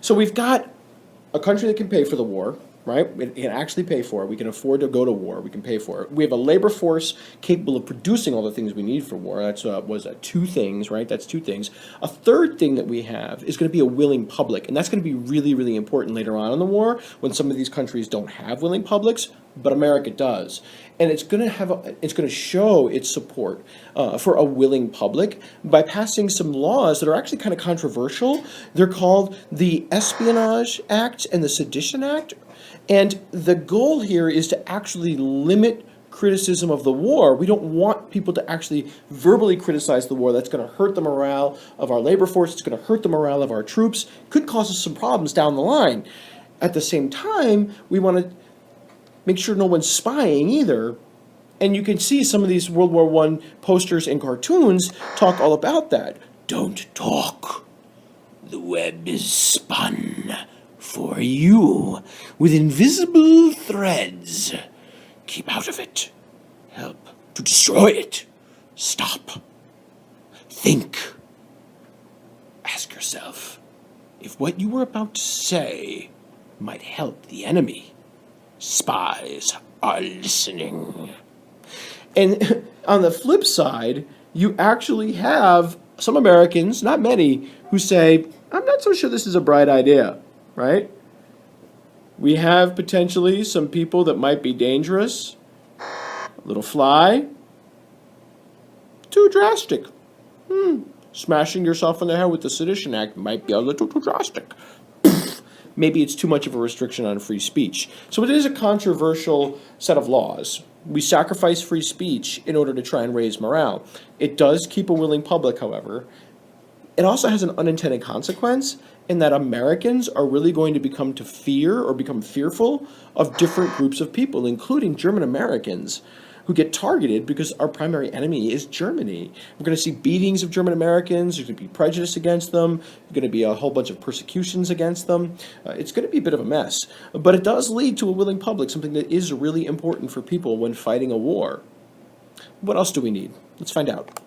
So we've got a country that can pay for the war, right? It can actually pay for it. We can afford to go to war. We can pay for it. We have a labor force capable of producing all the things we need for war. That's two things, right? That's two things. A third thing that we have is going to be a willing public, and that's going to be really, really important later on in the war when some of these countries don't have willing publics, but America does. And it's going to show its support for a willing public by passing some laws that are actually kind of controversial. They're called the Espionage Act and the Sedition Act. And the goal here is to actually limit criticism of the war. We don't want people to actually verbally criticize the war. That's going to hurt the morale of our labor force. It's going to hurt the morale of our troops. Could cause us some problems down the line. At the same time, we want to make sure no one's spying either. And you can see some of these World War I posters and cartoons talk all about that. Don't talk. The web is spun for you with invisible threads. Keep out of it. Help to destroy it. Stop. Think. Ask yourself if what you were about to say might help the enemy. Spies are listening. And on the flip side, you actually have some Americans, not many, who say, I'm not so sure this is a bright idea, right? We have potentially some people that might be dangerous, a little fly, too drastic. Smashing yourself in the head with the Sedition Act might be a little too drastic. Maybe it's too much of a restriction on free speech. So it is a controversial set of laws. We sacrifice free speech in order to try and raise morale. It does keep a willing public, however. It also has an unintended consequence in that Americans are really going to become fearful of different groups of people, including German Americans, who get targeted because our primary enemy is Germany. We're going to see beatings of German Americans. There's going to be prejudice against them. There's going to be a whole bunch of persecutions against them. It's going to be a bit of a mess. But it does lead to a willing public, something that is really important for people when fighting a war. What else do we need? Let's find out.